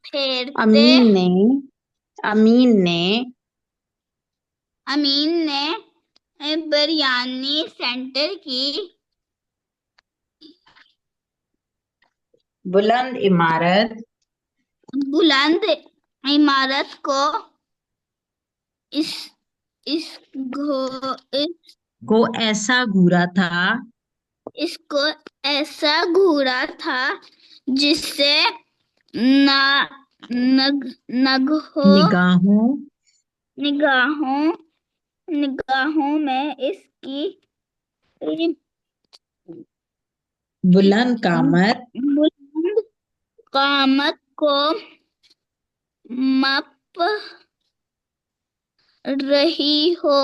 फेरते अमीन ने अमीन ने अमीन ने बिरयानी सेंटर की बुलंद इमारत बुलंद इमारत को इस इस घो इस को ऐसा घूरा था इसको ऐसा घूरा था जिससे ना नग नगहो निगाहों निगाहों निगाहों में इसकी बुलंद इसकी कामत बुलंद कामत को माप रही हो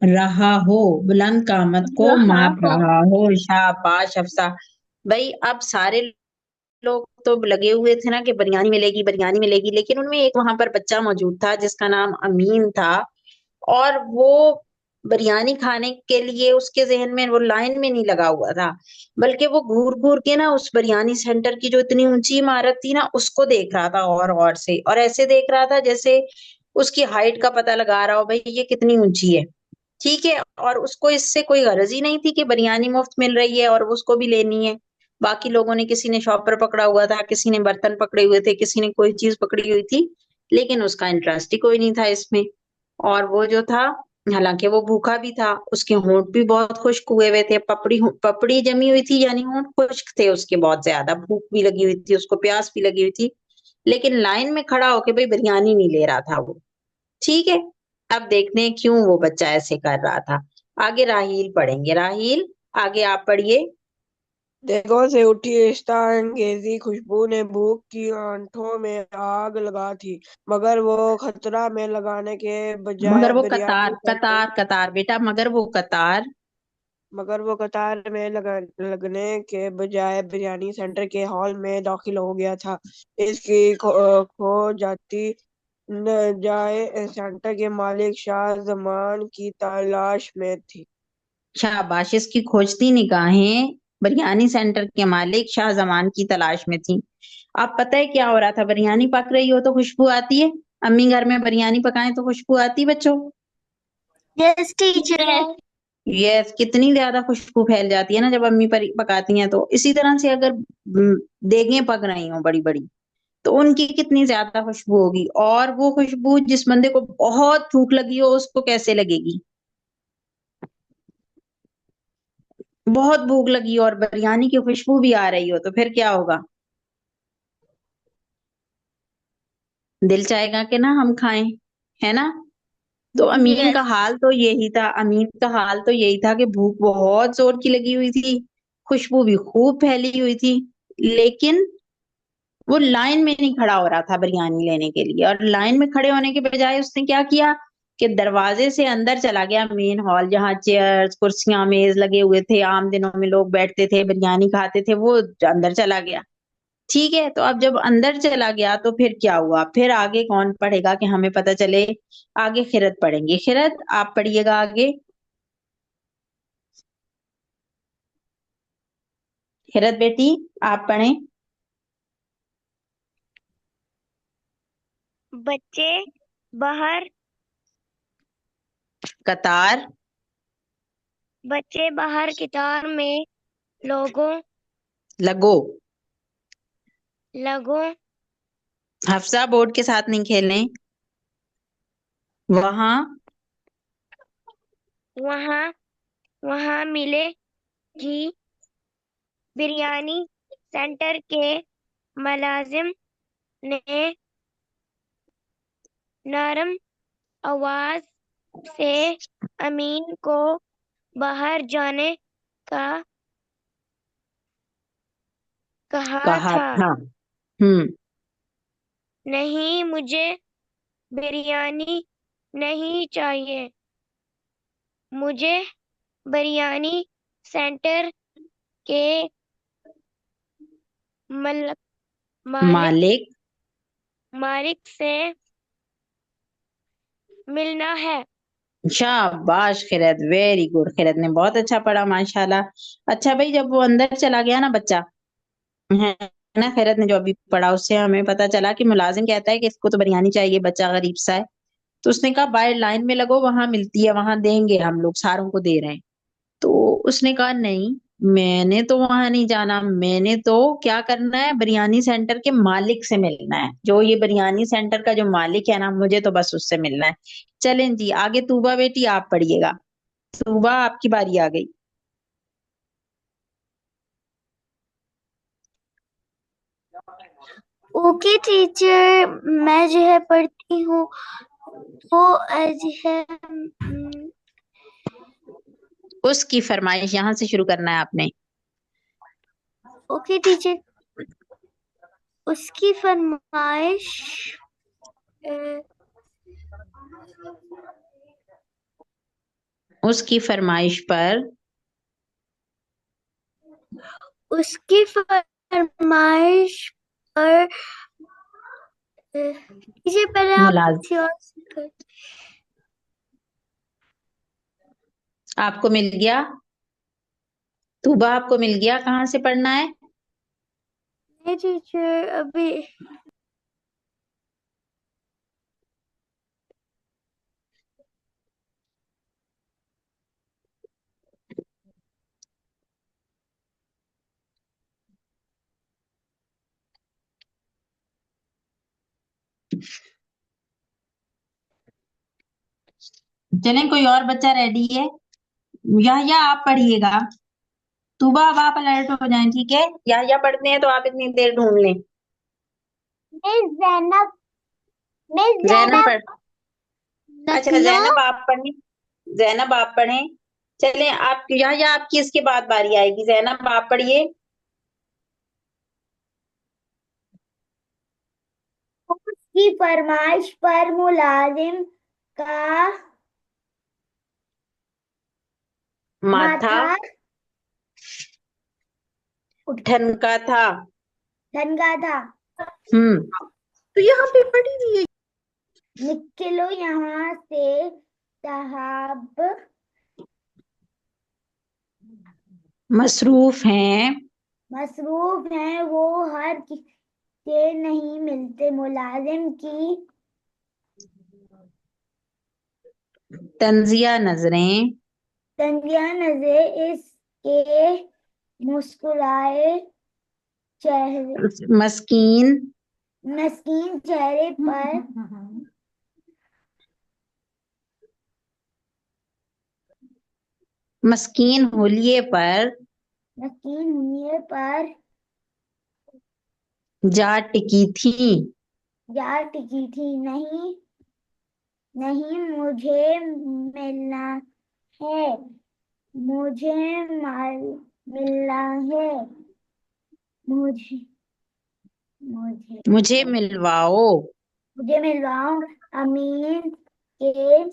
रहा हो, बुलंद कामत को रहा माप हो रहा हो। शाबाश अफसा। भाई अब सारे लोग तो लगे हुए थे ना कि बिरयानी मिलेगी बिरयानी मिलेगी, लेकिन उनमें एक वहां पर बच्चा मौजूद था जिसका नाम अमीन था। और वो बिरयानी खाने के लिए उसके जहन में वो लाइन में नहीं लगा हुआ था, बल्कि वो घूर घूर के ना उस बिरयानी सेंटर की जो इतनी ऊंची इमारत थी ना उसको देख रहा था, और से और ऐसे देख रहा था जैसे उसकी हाइट का पता लगा रहा हो, भाई ये कितनी ऊंची है। ठीक है, और उसको इससे कोई गरज ही नहीं थी कि बिरयानी मुफ्त मिल रही है और उसको भी लेनी है। बाकी लोगों ने, किसी ने शॉपर पकड़ा हुआ था, किसी ने बर्तन पकड़े हुए थे, किसी ने कोई चीज पकड़ी हुई थी, लेकिन उसका इंटरेस्ट ही कोई नहीं था इसमें। और वो जो था, हालांकि वो भूखा भी था, उसके होंठ भी बहुत खुश्क हुए हुए थे, पपड़ी पपड़ी जमी हुई थी, यानी होंठ खुश्क थे उसके बहुत ज्यादा, भूख भी लगी हुई थी उसको, प्यास भी लगी हुई थी। लेकिन लाइन में खड़ा होके भाई बिरयानी नहीं ले रहा था वो। ठीक है, अब देखते हैं क्यों वो बच्चा ऐसे कर रहा था। आगे राहील पढ़ेंगे। राहील, आगे आप पढ़िए। देखो से उठी इश्ता अंगेजी खुशबू ने भूख की आंठों में आग लगा थी। मगर वो खतरा में लगाने के मगर बजाय वो बिरयानी कतार सेंटर कतार कतार बेटा, मगर वो कतार मगर वो कतार में लगने के बजाय बिरयानी सेंटर के हॉल में दाखिल हो गया था। इसकी खो जाती न जाए सेंटर के मालिक शाह जमान की तलाश में थी। शाबाश, इसकी खोजती निगाहें बिरयानी सेंटर के मालिक शाहजमान की तलाश में थी। अब पता है क्या हो रहा था? बिरयानी पक रही हो तो खुशबू आती है। अम्मी घर में बिरयानी पकाए तो खुशबू आती है बच्चों। यस टीचर यस, कितनी ज्यादा खुशबू फैल जाती है ना जब अम्मी पकाती हैं। तो इसी तरह से अगर देगें पक रही हो बड़ी बड़ी, तो उनकी कितनी ज्यादा खुशबू होगी। और वो खुशबू जिस बंदे को बहुत भूख लगी हो उसको कैसे लगेगी? बहुत भूख लगी और बिरयानी की खुशबू भी आ रही हो तो फिर क्या होगा? दिल चाहेगा कि ना हम खाएं, है ना? तो अमीन का यस हाल तो यही था, अमीन का हाल तो यही था कि भूख बहुत जोर की लगी हुई थी, खुशबू भी खूब फैली हुई थी, लेकिन वो लाइन में नहीं खड़ा हो रहा था बिरयानी लेने के लिए। और लाइन में खड़े होने के बजाय उसने क्या किया कि दरवाजे से अंदर चला गया, मेन हॉल जहाँ चेयर्स कुर्सियां मेज लगे हुए थे, आम दिनों में लोग बैठते थे बिरयानी खाते थे, वो अंदर चला गया। ठीक है, तो अब जब अंदर चला गया तो फिर क्या हुआ? फिर आगे कौन पढ़ेगा कि हमें पता चले? आगे खिरत पढ़ेंगे। खिरत, आप पढ़िएगा आगे। खिरत बेटी, आप पढ़ें। बच्चे बाहर कतार बच्चे बाहर कतार में लोगों लगो। लगों हफ्सा, बोर्ड के साथ नहीं खेलें। वहां वहाँ वहाँ मिलेगी बिरयानी सेंटर के मुलाजिम ने नरम आवाज से अमीन को बाहर जाने का कहा कहा था। था। हम्म। नहीं, मुझे बिरयानी नहीं चाहिए। मुझे बिरयानी सेंटर के मल, मालिक मालिक। मालिक से मिलना है। शाबाश खिरत, वेरी गुड। खिरत ने बहुत अच्छा पढ़ा, माशाल्लाह। अच्छा भाई, जब वो अंदर चला गया ना बच्चा, है ना खैरत ने जो अभी पढ़ा उससे हमें पता चला कि मुलाजिम कहता है कि इसको तो बिरयानी चाहिए, बच्चा गरीब सा है। तो उसने कहा बाहर लाइन में लगो, वहां मिलती है, वहां देंगे, हम लोग सारों को दे रहे हैं। तो उसने कहा नहीं, मैंने तो वहां नहीं जाना, मैंने तो क्या करना है, बिरयानी सेंटर के मालिक से मिलना है, जो ये बिरयानी सेंटर का जो मालिक है ना, मुझे तो बस उससे मिलना है। चलें जी आगे, तूबा बेटी आप पढ़िएगा। तूबा आपकी बारी आ गई। ओके टीचर, मैं जो है पढ़ती हूँ। वो जो है उसकी फरमाइश यहाँ से शुरू करना है आपने। ओके टीचर, उसकी फरमाइश उसकी फरमाइश पर उसकी फरमाइश पर टीचर पहले आप मुलाज किसी और से कर। आपको मिल गया? तूबा आपको मिल गया, कहाँ से पढ़ना है? नहीं टीचर, अभी चलें कोई और बच्चा रेडी है? या आप पढ़िएगा। तूबा अब आप अलर्ट हो जाएं, ठीक है? या पढ़ते हैं तो आप इतनी देर ढूंढ लें। मिस जैनब, मिस जैनब जैनब पढ़, अच्छा नकलो। जैनब आप पढ़ें। जैनब आप पढ़ें। चलें आप, या आपकी इसके बाद बारी आएगी। जैनब आप पढ़िए। उसकी फरमाइश पर मुलाजिम का माथा माथा ठनका था। ठनका था। तो यहाँ पे पढ़ी हुई है। निकलो यहाँ से साहब, मसरूफ हैं। मसरूफ हैं वो, हर किसी से नहीं मिलते। मुलाजिम की तंजिया नजरें। तंजिया नजरें इसके मुस्कुराए चेहरे, मस्कीन मस्कीन चेहरे पर मस्कीन होलिये पर मस्कीन हुए पर जा टिकी थी। जा टिकी थी। नहीं, नहीं मुझे मिलना है, मुझे माल मिलना है, मुझे मुझे मुझे मिलवाओ। मुझे मिलवाओ। अमीन के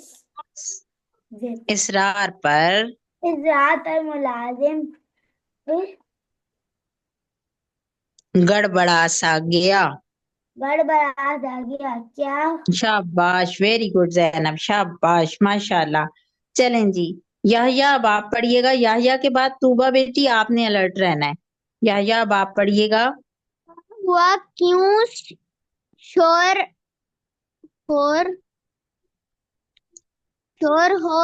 इसरार पर इस रात पर मुलाजिम गड़बड़ा सा गया। गड़बड़ा सा गया। क्या? शाबाश, वेरी गुड जैनब, शाबाश, माशाल्लाह। चलें जी, याहिया अब आप पढ़िएगा। याहिया के बाद तूबा बेटी आपने अलर्ट रहना है। याहिया अब आप पढ़िएगा। हुआ क्यों शोर शोर शोर हो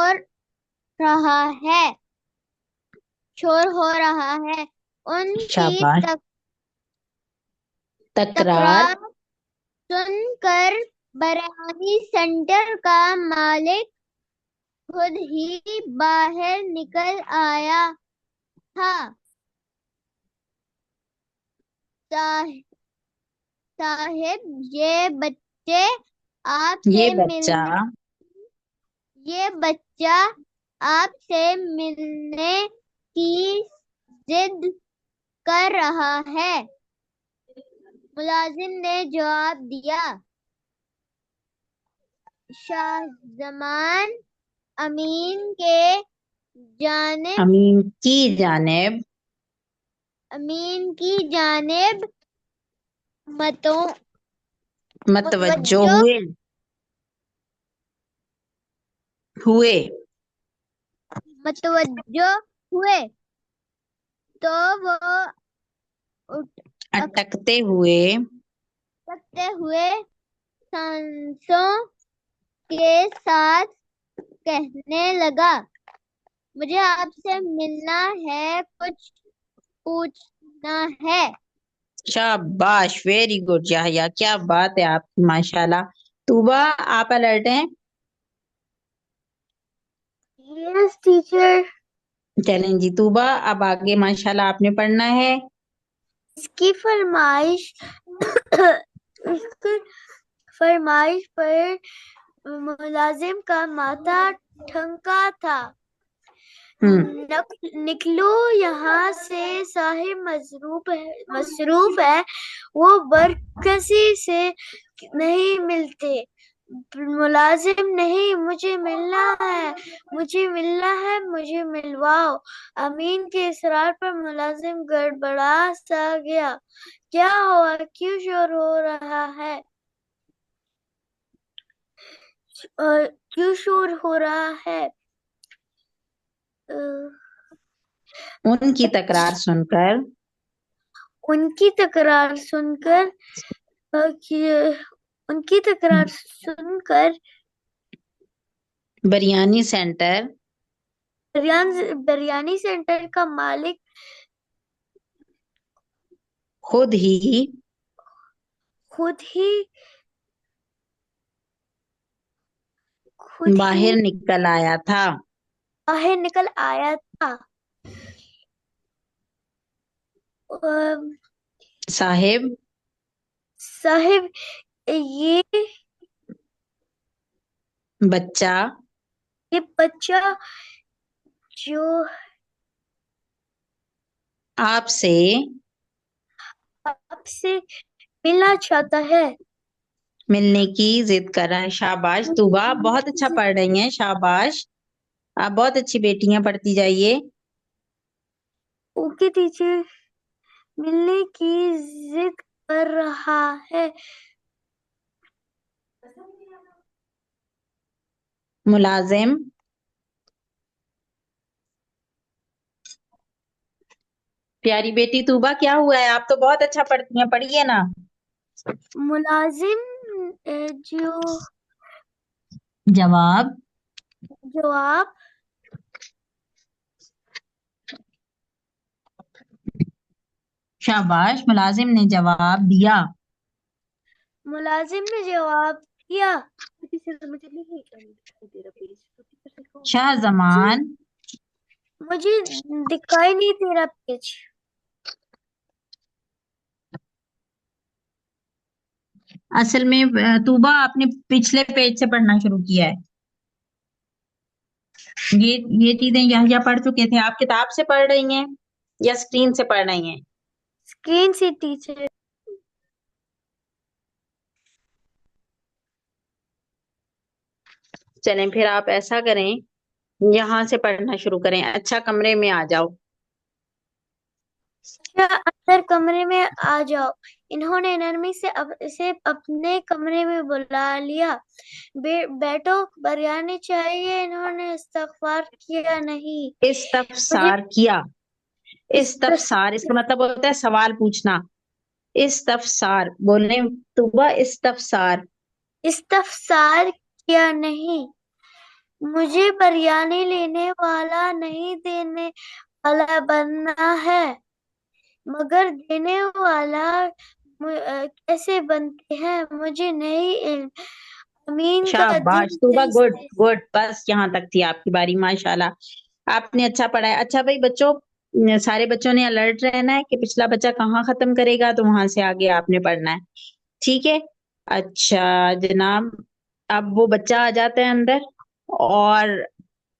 रहा है, शोर हो रहा है। उनकी शाबाश। तकरार तकरार सुनकर बिरयानी सेंटर का मालिक खुद ही बाहर निकल आया था। साहिब, ये बच्चे ये आपसे बच्चा ये बच्चा आपसे मिलने की जिद कर रहा है। मुलाजिम ने जवाब दिया। शाहजमान अमीन के जानिब अमीन की जानिब अमीन की जानिब मतों मतवज्जो मुतवज्जो हुए। मुतवज्जो हुए तो वो उठ अटकते हुए सकते हुए सांसों के साथ कहने लगा, मुझे आपसे मिलना है, कुछ पूछना है। शाबाश, वेरी गुड याहिया, क्या बात है आपकी, माशाल्लाह। तूबा, आप अलर्ट हैं? Yes teacher. चलें जी तूबा, अब आगे माशाल्लाह आपने पढ़ना है। इसकी फरमाइश इसकी फरमाइश पर मुलाजिम का माथा ठनका था। निकलो यहाँ से, साहिब मसरूफ है, वो बरकसी से नहीं मिलते। मुलाजिम, नहीं, मुझे मिलना है, मुझे मिलना है, मुझे मिलवाओ। अमीन के इसरार पर मुलाजिम गड़बड़ा सा गया। क्या हुआ, क्यों शोर हो रहा है? क्यों शोर हो रहा है? उनकी तकरार सुनकर उनकी तकरार सुनकर उनकी तकरार सुनकर बिरयानी सेंटर बिरयानी सेंटर का मालिक खुद ही खुद ही बाहर निकल आया था। बाहर निकल आया था। साहिब, साहिब, ये बच्चा जो आपसे आपसे मिलना चाहता है, मिलने की जिद कर रहा है। शाबाश तूबा, बहुत अच्छा पढ़ रही हैं, शाबाश। आप बहुत अच्छी बेटी हैं, पढ़ती जाइए। Okay teacher. मिलने की जिद कर रहा है। मुलाजिम, प्यारी बेटी तूबा, क्या हुआ है? आप तो बहुत अच्छा पढ़ती हैं, पढ़िए ना। मुलाजिम जो जवाब जवाब शाबाश, मुलाजिम ने जवाब दिया। मुलाजिम ने जवाब दिया। शाहजमान मुझे दिखाई नहीं तेरा पेज। असल में तूबा आपने पिछले पेज से पढ़ना शुरू किया है। ये चीजें यह पढ़ चुके थे। आप किताब से पढ़ रही हैं या स्क्रीन से पढ़ रही हैं? स्क्रीन से टीचर। चलें फिर आप ऐसा करें, यहाँ से पढ़ना शुरू करें। अच्छा, कमरे में आ जाओ। अंदर कमरे में आ जाओ। इन्होंने नरमी से इसे अपने कमरे में बुला लिया। बैठो, बिरयानी चाहिए। इन्होंने इस्तगफार किया नहीं। इस्तफसार किया। इस्तफसार इसका मतलब होता है सवाल पूछना। इस्तफसार बोलने तूबा, इस्तफसार। इस्तफसार किया नहीं। मुझे बिरयानी लेने वाला नहीं, देने वाला बनना है। मगर देने वाला कैसे बनते हैं, मुझे नहीं इल्म। अमीन का शाबाश दिल तूबा, गुड से गुड, बस यहाँ तक थी आपकी बारी, माशाल्लाह आपने अच्छा पढ़ा है। अच्छा भाई बच्चों, सारे बच्चों ने अलर्ट रहना है कि पिछला बच्चा कहाँ खत्म करेगा, तो वहां से आगे आपने पढ़ना है, ठीक है? अच्छा जनाब, अब वो बच्चा आ जाता है अंदर और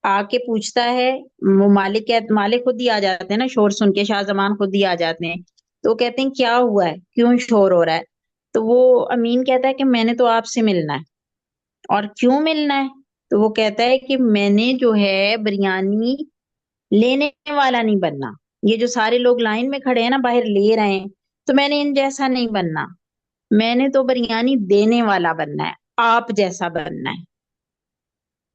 आके पूछता है। वो मालिक खुद ही आ जाते हैं ना, शोर सुन के शाहजमान खुद ही आ जाते हैं। तो वो कहते हैं क्या हुआ है, क्यों शोर हो रहा है? तो वो अमीन कहता है कि मैंने तो आपसे मिलना है। और क्यों मिलना है? तो वो कहता है कि मैंने जो है बिरयानी लेने वाला नहीं बनना। ये जो सारे लोग लाइन में खड़े हैं ना, बाहर ले रहे हैं, तो मैंने इन जैसा नहीं बनना। मैंने तो बिरयानी देने वाला बनना है, आप जैसा बनना है।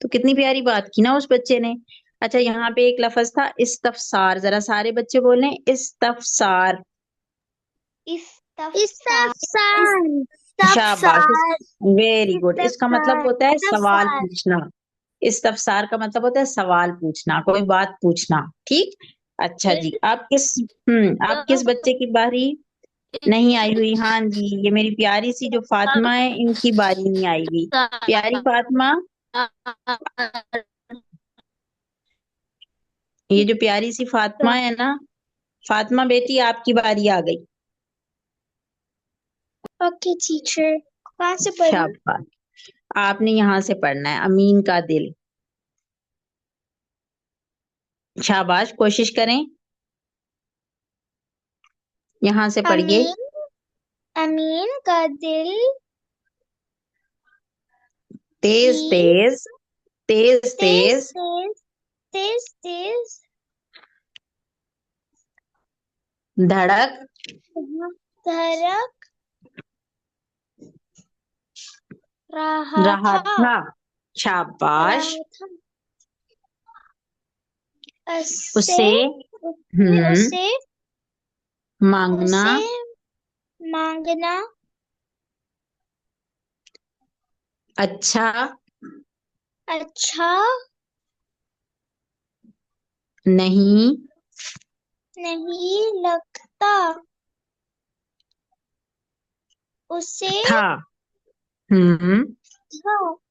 तो कितनी प्यारी बात की ना उस बच्चे ने। अच्छा, यहाँ पे एक लफ्ज था इस्तफसार, जरा सारे बच्चे बोलें इस्तफसार। इस्तफसार शाबाश, इस्तफसार वेरी गुड। इसका मतलब होता है सवाल इस्तफसार पूछना। इस्तफसार का मतलब होता है सवाल पूछना, कोई बात पूछना। ठीक। अच्छा जी, आप किस बच्चे की बारी नहीं आई हुई? हाँ जी, ये मेरी प्यारी सी जो फातिमा है, इनकी बारी नहीं आई हुई। प्यारी फातिमा, ये जो प्यारी सी फातिमा है ना, फातिमा बेटी, आपकी बारी आ गई। ओके टीचर, कहाँ से पढ़ूं? शाबाश, आपने यहाँ से पढ़ना है, अमीन का दिल। शाबाश, कोशिश करें, यहाँ से पढ़िए। अमीन अमीन का दिल तेज की तेज, तेज तेज तेज, तेज तेज तेज धड़क धड़क रहा रहा था था। शाबाश। उससे उसे उसे मांगना उसे मांगना अच्छा अच्छा नहीं नहीं लगता। उसे था। हम्म था उसे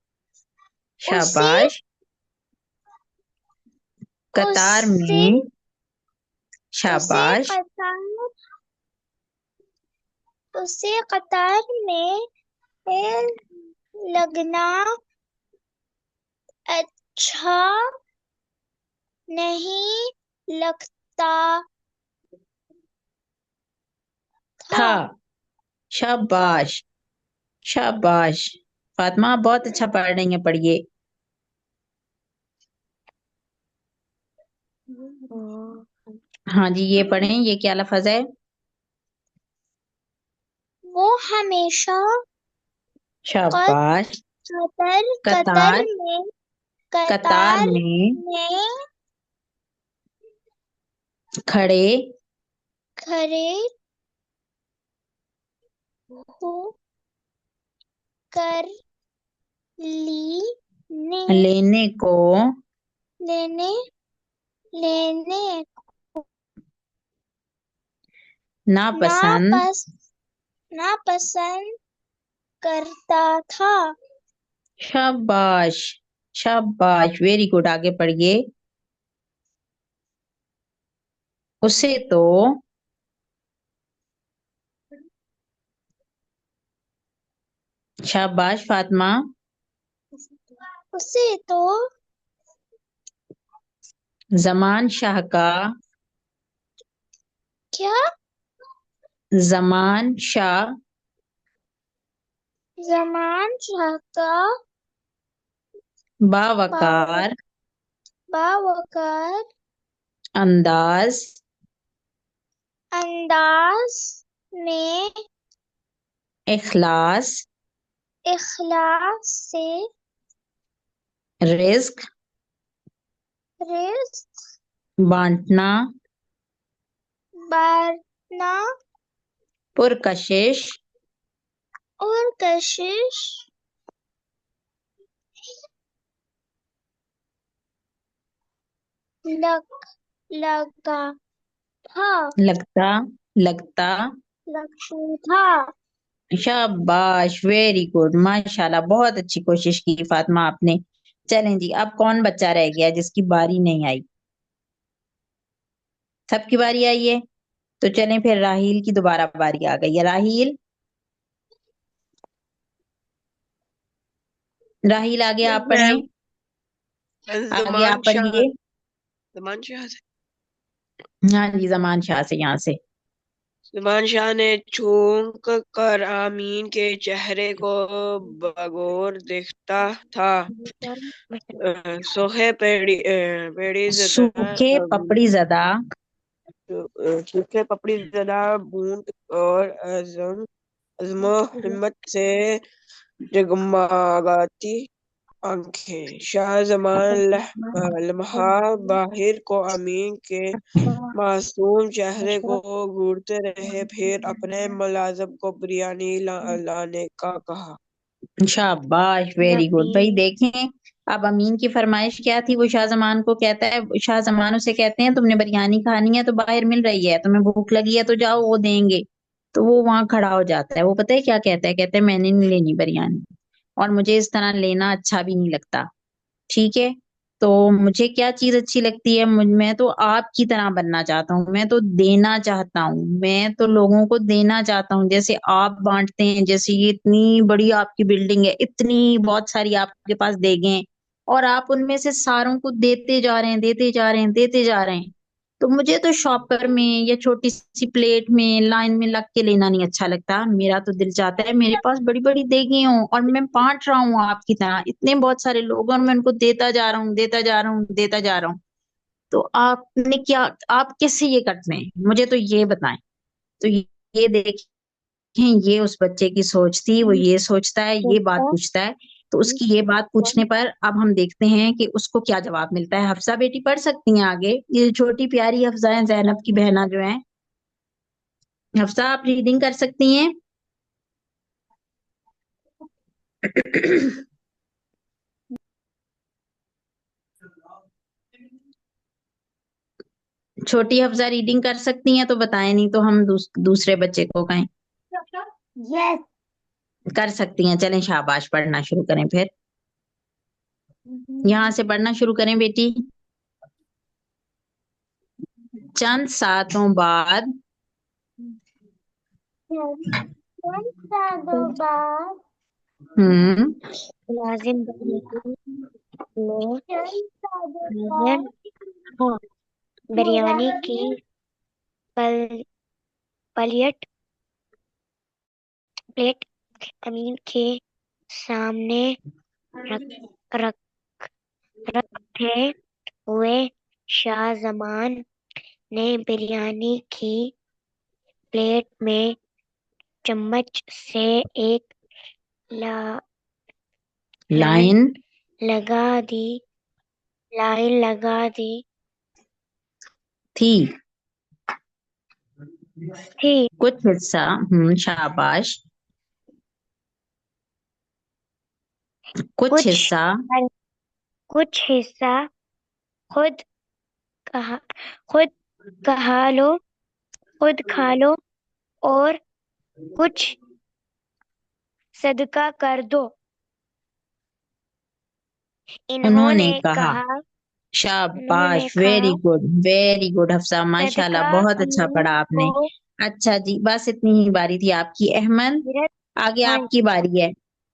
शाबाश। कतार उसे में। उसे शाबाश। कतार में लगना अच्छा नहीं लगता था। था। शाबाश, शाबाश। फातिमा, आप बहुत अच्छा पढ़ रही हैं, पढ़िए। हाँ जी, ये पढ़ें, ये क्या लफ्ज है? वो हमेशा कत- शाबाश। कतर कतर कतार, में कतार कतार में में खड़े खड़े हो कर लीने लेने को लेने लेने नापसंद नापसंद करता था। शाबाश, शाबाश, वेरी गुड। आगे पढ़िए। उसे तो शाबाश फातिमा। उसे तो जमान शाह का क्या जमान शाह जमान शाह का बावकार बावकार अंदाज अंदाज में इखलास इखलास से रिस्क रिज्क बांटना बांटना पुरकशिश और कशिश लगा था लगता लगता लगता था। शाबाश, वेरी गुड, माशाल्लाह, बहुत अच्छी कोशिश की फातिमा आपने। चलें जी, अब कौन बच्चा रह गया जिसकी बारी नहीं आई? सबकी बारी आई है, तो चलें फिर, राहील की दोबारा बारी आ गई है। राहील, राहील आगे आप मैम, पढ़ें, आगे आप पढ़िए। जमान शाह से हाँ जी, जमान शाह से, यहाँ से। जमान शाह ने झूक कर आमीन के चेहरे को बगौर देखता था। सोहे पेड़ी सूखे पपड़ी जदा सूखे पपड़ी जदा बूंद और अजमो हिम्मत से जगमगाती आंखें। शाहजमान लम्हा बाहिर को अमीन के मासूम चेहरे को घूरते रहे, फिर अपने मुलाजिम को बिरयानी लाने का कहा। शाबाश, वेरी गुड भाई। नबी देखें, अब अमीन की फरमाइश क्या थी? वो शाहजमान को कहता है, शाहजमान उसे कहते हैं तुमने बिरयानी खानी है तो बाहर मिल रही है, तुम्हें भूख लगी है तो जाओ, वो देंगे। तो वो वहां खड़ा हो जाता है। वो पता है क्या कहता है? कहता है मैंने नहीं लेनी बिरयानी, और मुझे इस तरह लेना अच्छा भी नहीं लगता। ठीक है, तो मुझे क्या चीज अच्छी लगती है? मैं तो आपकी तरह बनना चाहता हूँ, मैं तो देना चाहता हूँ, मैं तो लोगों को देना चाहता हूँ, जैसे आप बांटते हैं। जैसे ये इतनी बड़ी आपकी बिल्डिंग है, इतनी बहुत सारी आपके पास देगे हैं, और आप उनमें से सारों को देते जा रहे हैं, देते जा रहे हैं, देते जा रहे हैं। तो मुझे तो शॉपर में या छोटी सी प्लेट में लाइन में लग के लेना नहीं अच्छा लगता। मेरा तो दिल चाहता है मेरे पास बड़ी बड़ी देगी हों, और मैं बांट रहा हूँ आपकी तरह, इतने बहुत सारे लोग हैं, और मैं उनको देता जा रहा हूँ, देता जा रहा हूँ, देता जा रहा हूँ। तो आपने क्या, आप कैसे ये करते हैं? मुझे तो ये बताएं। तो ये देखें, ये उस बच्चे की सोच थी। वो ये सोचता है, ये बात पूछता है। तो उसकी ये बात पूछने पर अब हम देखते हैं कि उसको क्या जवाब मिलता है। हफ्सा बेटी पढ़ सकती हैं आगे? ये छोटी प्यारी हफ्सा है, जैनब की बहना जो है। हफ्सा, आप रीडिंग कर सकती हैं? छोटी हफ्सा रीडिंग कर सकती हैं तो बताएं, नहीं तो हम दूसरे बच्चे को कहें। यस। कर सकती हैं, चलें शाबाश, पढ़ना शुरू करें फिर। यहाँ से पढ़ना शुरू करें बेटी। चंद सालों बाद हम्म मुलाजिम ने बिरयानी की पल, प्लेट प्लेट अमीन के सामने रख रख रखते हुए शाहजमान ने बिरयानी की प्लेट में चम्मच से एक ला, लाइन लाइन लगा दी लाइन लगा दी थी। थी। कुछ हिस्सा शाबाश। कुछ कुछ हिस्सा कुछ हिस्सा खुद कहा खुद कहा लो खुद खा लो, और कुछ सदका कर दो। उन्होंने इन्होंने कहा। कहा शाबाश, very good, very good Hafsa, माशाल्लाह, सदका बहुत अच्छा अमीन पढ़ा को आपने। अच्छा जी, बस इतनी ही बारी थी आपकी। अहमद, किरत। आगे हाँ आपकी बारी है।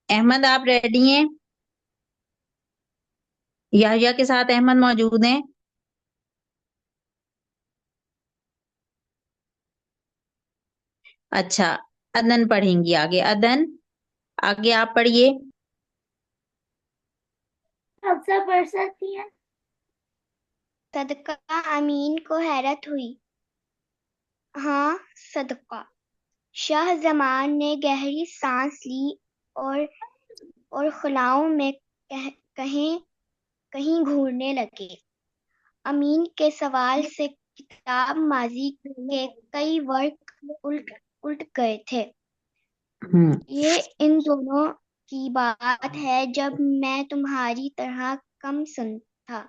अहमद, आप रेडी हैं? याहिया के साथ अहमद मौजूद हैं? अच्छा, अदन पढ़ेंगी आगे। अदन, आगे आप पढ़िए। हफ्सा पढ़ सकती है। सदका अमीन को हैरत हुई। हाँ, सदका। शाहजमान ने गहरी सांस ली और खुलाओं में कहीं कहीं घूरने लगे। अमीन के सवाल से किताब माजी के कई वर्ग उल्ट उल्ट गए थे। हम्म ये इन दोनों की बात है जब मैं तुम्हारी तरह कम सुन था।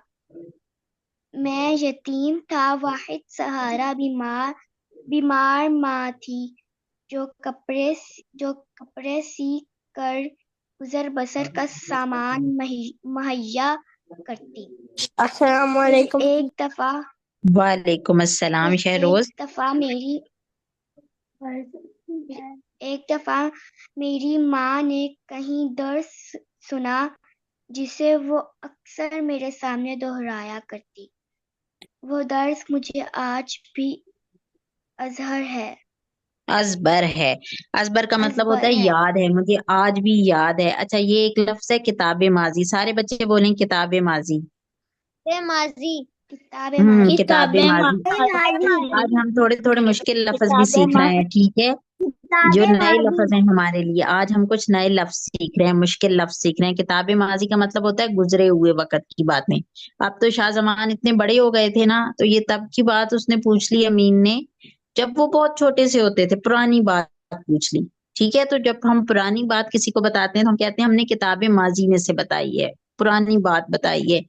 मैं यतीम था, वाहिद सहारा बीमार माँ थी जो कपड़े सी कर गुजर बसर का सामान मुहैया करती। अस्सलाम वालेकुम। एक दफा वालेकुम अस्सलाम एक शहरोज। दफा मेरी एक दफा मेरी माँ ने कहीं दर्स सुना जिसे वो अक्सर मेरे सामने दोहराया करती। वो दर्स मुझे आज भी अजहर है अजबर है। अजबर का मतलब होता अजबर है है। याद है, मुझे आज भी याद है। अच्छा, ये एक लफ्ज है किताब माजी। सारे बच्चे बोलें किताब माजी। माजी किताब किताब किताबें माजी। माजी। आज हम थोड़े थोड़े मुश्किल लफ्ज भी किताबें सीख रहे माजी। हैं, ठीक है? जो किताबें नए माजी। लफ्ज हैं हमारे लिए, आज हम कुछ नए लफ्ज सीख रहे हैं, मुश्किल लफ्ज सीख रहे हैं। किताबे माजी का मतलब होता है गुजरे हुए वक्त की बातें। अब तो शाहजमान इतने बड़े हो गए थे ना, तो ये तब की बात उसने पूछ ली अमीन ने, जब वो बहुत छोटे से होते थे, पुरानी बात पूछ ली। ठीक है, तो जब हम पुरानी बात किसी को बताते हैं तो हम कहते हैं हमने किताबे माजी में से बताई है, पुरानी बात बताई है।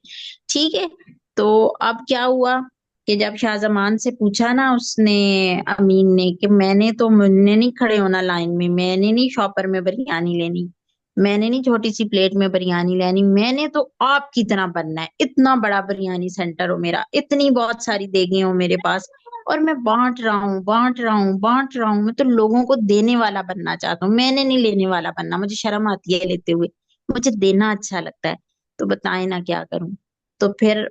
ठीक है, तो अब क्या हुआ कि जब शाहजमान से पूछा ना उसने, अमीन ने, कि मैंने नहीं खड़े होना लाइन में, मैंने नहीं शॉपर में बिरयानी लेनी, मैंने नहीं छोटी सी प्लेट में बिरयानी लेनी, मैंने तो आपकी तरह बनना है, इतना बड़ा बिरयानी सेंटर हो मेरा, इतनी बहुत सारी देगे हो मेरे पास, और मैं बांट रहा हूँ बांट रहा हूँ बांट रहा हूँ, मैं तो लोगों को देने वाला बनना चाहता हूँ, मैंने नहीं लेने वाला बनना, मुझे शर्म आती है लेते हुए, मुझे देना अच्छा लगता है, तो बताए ना क्या करूं। तो फिर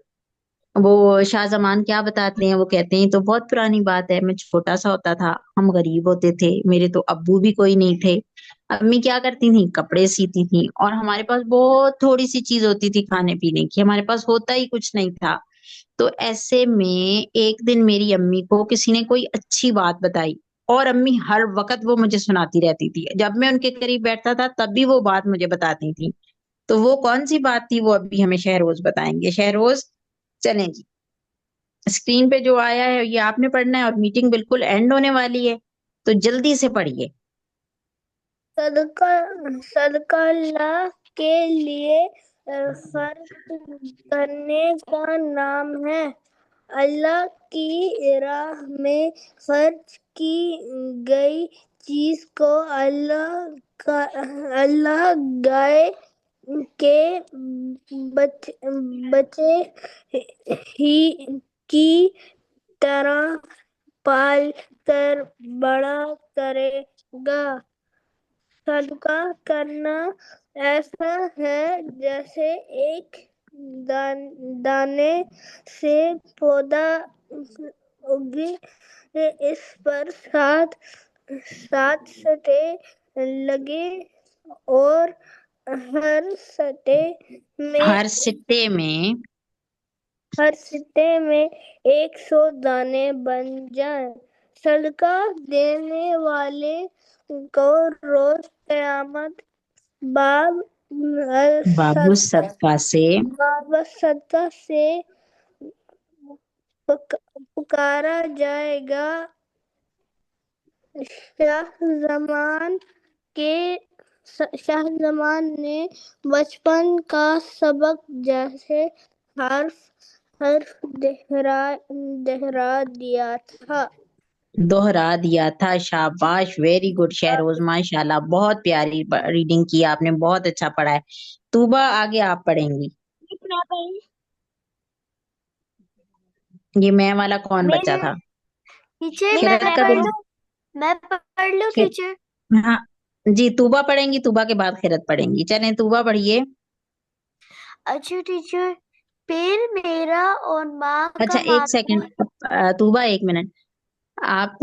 वो शाहजमान क्या बताते हैं, वो कहते हैं तो बहुत पुरानी बात है, मैं छोटा सा होता था, हम गरीब होते थे, मेरे तो अब्बू भी कोई नहीं थे, अम्मी क्या करती थी, कपड़े सीती थी, और हमारे पास बहुत थोड़ी सी चीज होती थी खाने पीने की, हमारे पास होता ही कुछ नहीं था। तो ऐसे में एक दिन मेरी अम्मी को किसी ने कोई अच्छी बात बताई, और अम्मी हर वक्त वो मुझे सुनाती रहती थी, जब मैं उनके करीब बैठता था तब भी वो बात मुझे बताती थी। तो वो कौन सी बात थी, वो अभी हमें शहरोज बताएंगे। शहरोज, चलें जी, स्क्रीन पे जो आया है ये आपने पढ़ना है, और मीटिंग बिल्कुल एंड होने वाली है, तो जल्दी से पढ़िए। सदका सदका अल्लाह के लिए खर्च करने का नाम है। अल्लाह की राह में खर्च की गई चीज को अल्लाह गाय के बच्चे ही की तरह पाल कर बड़ा करेगा। सदका करना ऐसा है जैसे एक दाने से पौधा उगे, इस पर सात सात सटे लगे और हर सटे में हर सिट्टे में हर सिक्के में 100 दाने बन जाएं। सदका देने वाले को रोज कयामत बाब बाबू सदका से सदका से पुकारा जाएगा। शाहजमान के शाहजमान ने बचपन का सबक जैसे हर्फ हर्फ दोहरा दिया था। दोहरा दिया था, शाबाश, वेरी गुड शहरोज, माशाल्लाह, बहुत प्यारी रीडिंग की आपने, बहुत अच्छा पढ़ा है। तूबा, आगे आप पढ़ेंगी। ये मैं वाला कौन बचा मैं था? टीचर खिरत मैं का पढ़ तो लूं मैं पढ़ लूं खिर, टीचर। हाँ जी, तूबा पढ़ेंगी, तूबा के बाद खिरत पढ़ेंगी, चलें तूबा पढ़िए। अच्छा टीचर, फिर मेरा और माँ अच्छा का एक मामूल। सेकंड, तूबा एक मिनट, आप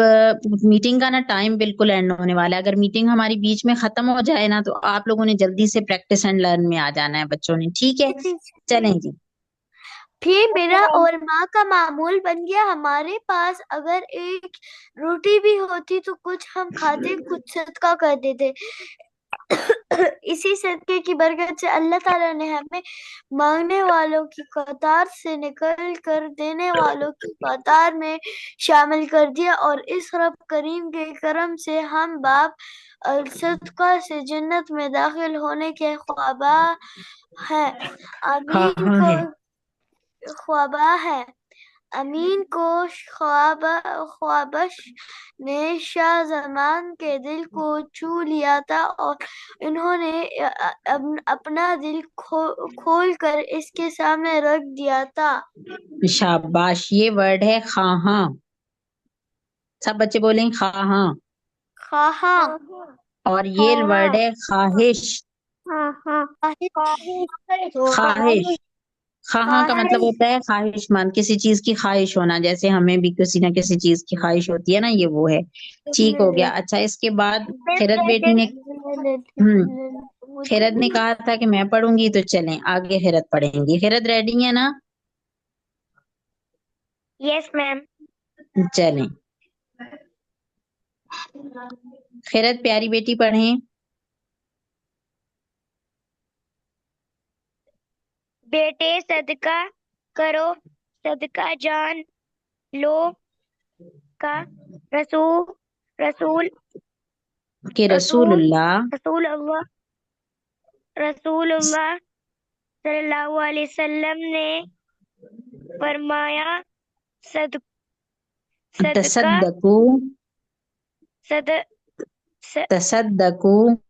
मीटिंग का ना टाइम बिल्कुल एंड होने वाला है, अगर मीटिंग हमारी बीच में खत्म हो जाए ना तो आप लोगों ने जल्दी से प्रैक्टिस एंड लर्न में आ जाना है बच्चों ने, ठीक है? चलें जी। फिर मेरा और माँ का मामूल बन गया, हमारे पास अगर एक रोटी भी होती तो कुछ हम खाते, कुछ सदका कर देते। इसी सदके की बरकत से अल्लाह ताला ने हमें मांगने वालों की कतार से निकल कर देने वालों की कतार में शामिल कर दिया, और इस रब करीम के करम से हम बाप सदका से जन्नत में दाखिल होने के ख्वाबा है। हाँ आमीन हाँ को है। ख्वाबा है। अमीन को ख्वाबश ने शाहजमान के दिल को छू लिया था, और इन्होंने अपना दिल खोल कर इसके सामने रख दिया था। शाबाश, ये वर्ड है खां, सब बच्चे बोलें खां, हाँ हाँ और ये वर्ड है ख्वाहिश। हाँ हाँ ख्वाहिश, खां का मतलब होता है ख्वाहिशमंद, किसी चीज की ख्वाहिश होना, जैसे हमें भी किसी ना किसी चीज की ख्वाहिश होती है ना, ये वो है। ठीक हो गया। अच्छा, इसके बाद खिरत बेटी ने, खिरत ने कहा था कि मैं पढ़ूंगी, तो चलें आगे खिरत पढ़ेंगी। खिरत रेडी है ना? Yes ma'am. चलें। खैरत प्यारी बेटी पढ़ें। बेटे सदका करो, सदका जान लो का रसूल रसूल कि रसूल रसूलुल्लाह रसूल अल्लाह रसूलुल्लाह सल्लल्लाहु अलैहि वसल्लम ने फरमाया, सद सदका तसद्दकू सद स- तसद्दकू